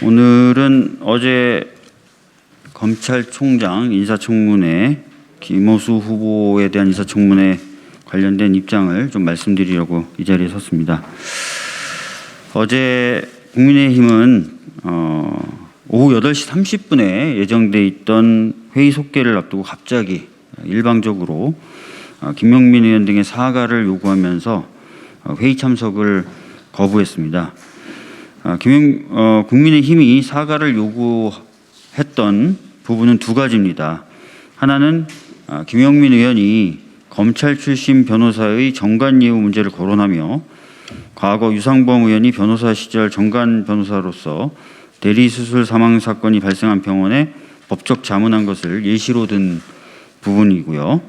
오늘은 어제 검찰총장 인사청문회 김호수 후보에 대한 인사청문회 관련된 입장을 좀 말씀드리려고 이 자리에 섰습니다. 어제 국민의힘은 오후 8시 30분에 예정돼 있던 회의 속개를 앞두고 갑자기 일방적으로 김용민 의원 등의 사과를 요구하면서 회의 참석을 거부했습니다. 국민의힘이 사과를 요구했던 부분은 두 가지입니다. 하나는 김용민 의원이 검찰 출신 변호사의 정관 예우 문제를 거론하며 과거 유상범 의원이 변호사 시절 정관 변호사로서 대리수술 사망 사건이 발생한 병원에 법적 자문한 것을 예시로 든 부분이고요.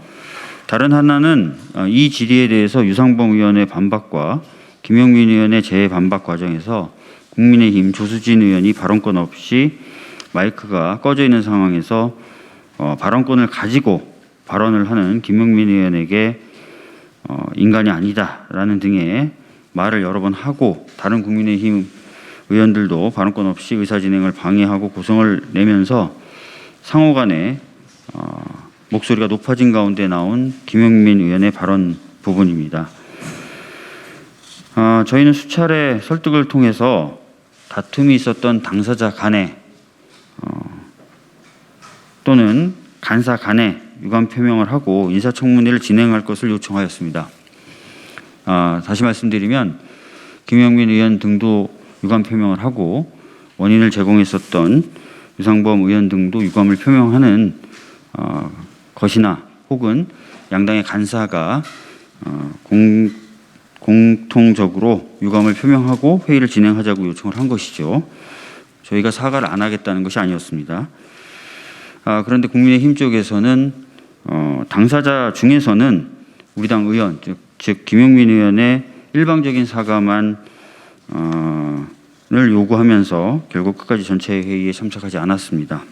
다른 하나는 이 질의에 대해서 유상범 의원의 반박과 김용민 의원의 재반박 과정에서 국민의힘 조수진 의원이 발언권 없이 마이크가 꺼져 있는 상황에서 발언권을 가지고 발언을 하는 김용민 의원에게 인간이 아니다라는 등의 말을 여러 번 하고 다른 국민의힘 의원들도 발언권 없이 의사진행을 방해하고 고성을 내면서 상호 간에 목소리가 높아진 가운데 나온 김용민 의원의 발언 부분입니다. 저희는 수차례 설득을 통해서 다툼이 있었던 당사자 간에 또는 간사 간에 유감 표명을 하고 인사청문회를 진행할 것을 요청하였습니다. 다시 말씀드리면 김용민 의원 등도 유감 표명을 하고 원인을 제공했었던 유상범 의원 등도 유감을 표명하는 것이나 혹은 양당의 간사가 공통적으로 유감을 표명하고 회의를 진행하자고 요청을 한 것이죠. 저희가 사과를 안 하겠다는 것이 아니었습니다. 그런데 국민의힘 쪽에서는 당사자 중에서는 우리 당 의원, 즉 김용민 의원의 일방적인 사과만 을 요구하면서 결국 끝까지 전체 회의에 참석하지 않았습니다.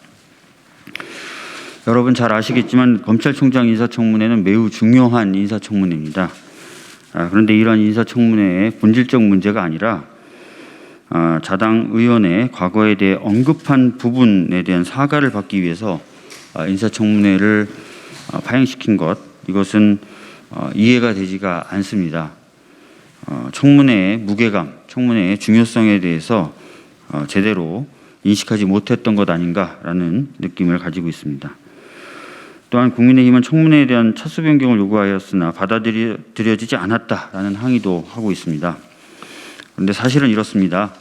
여러분 잘 아시겠지만 검찰총장 인사청문회는 매우 중요한 인사청문회입니다. 그런데 이러한 인사청문회의 본질적 문제가 아니라 자당 의원의 과거에 대해 언급한 부분에 대한 사과를 받기 위해서 인사청문회를 파행시킨 것, 이것은 이해가 되지가 않습니다. 청문회의 무게감, 청문회의 중요성에 대해서 제대로 인식하지 못했던 것 아닌가라는 느낌을 가지고 있습니다. 또한 국민의힘은 청문회에 대한 차수 변경을 요구하였으나 받아들여지지 않았다라는 항의도 하고 있습니다. 그런데 사실은 이렇습니다.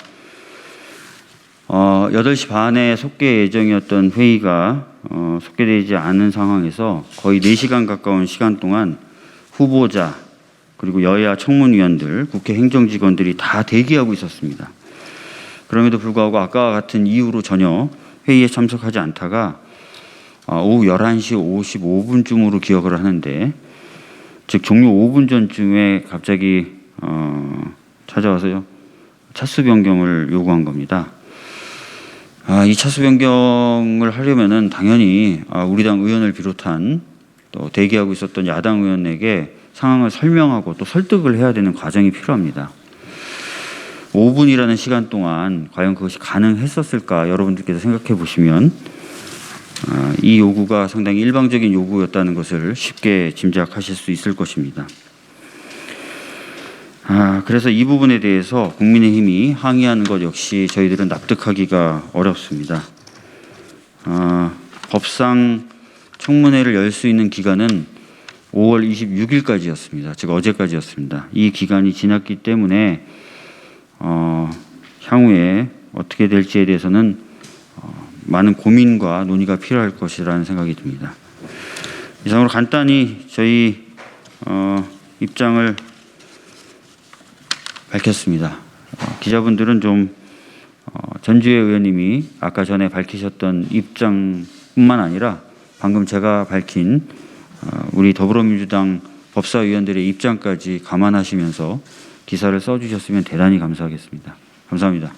8시 반에 속개 예정이었던 회의가 속개되지 않은 상황에서 거의 4시간 가까운 시간 동안 후보자 그리고 여야 청문위원들, 국회 행정직원들이 다 대기하고 있었습니다. 그럼에도 불구하고 아까와 같은 이유로 전혀 회의에 참석하지 않다가 오후 11시 55분쯤으로 기억을 하는데, 즉 종료 5분 전쯤에 갑자기 찾아와서요 차수 변경을 요구한 겁니다. 이 차수 변경을 하려면은 당연히 우리 당 의원을 비롯한 또 대기하고 있었던 야당 의원에게 상황을 설명하고 또 설득을 해야 되는 과정이 필요합니다. 5분이라는 시간 동안 과연 그것이 가능했었을까 여러분들께서 생각해 보시면 이 요구가 상당히 일방적인 요구였다는 것을 쉽게 짐작하실 수 있을 것입니다. 그래서 이 부분에 대해서 국민의힘이 항의하는 것 역시 저희들은 납득하기가 어렵습니다. 법상 청문회를 열 수 있는 기간은 5월 26일까지였습니다. 즉 어제까지였습니다. 이 기간이 지났기 때문에 향후에 어떻게 될지에 대해서는 많은 고민과 논의가 필요할 것이라는 생각이 듭니다. 이상으로 간단히 저희 입장을 밝혔습니다. 기자분들은 좀 전주혜 의원님이 아까 전에 밝히셨던 입장뿐만 아니라 방금 제가 밝힌 우리 더불어민주당 법사위원들의 입장까지 감안하시면서 기사를 써주셨으면 대단히 감사하겠습니다. 감사합니다.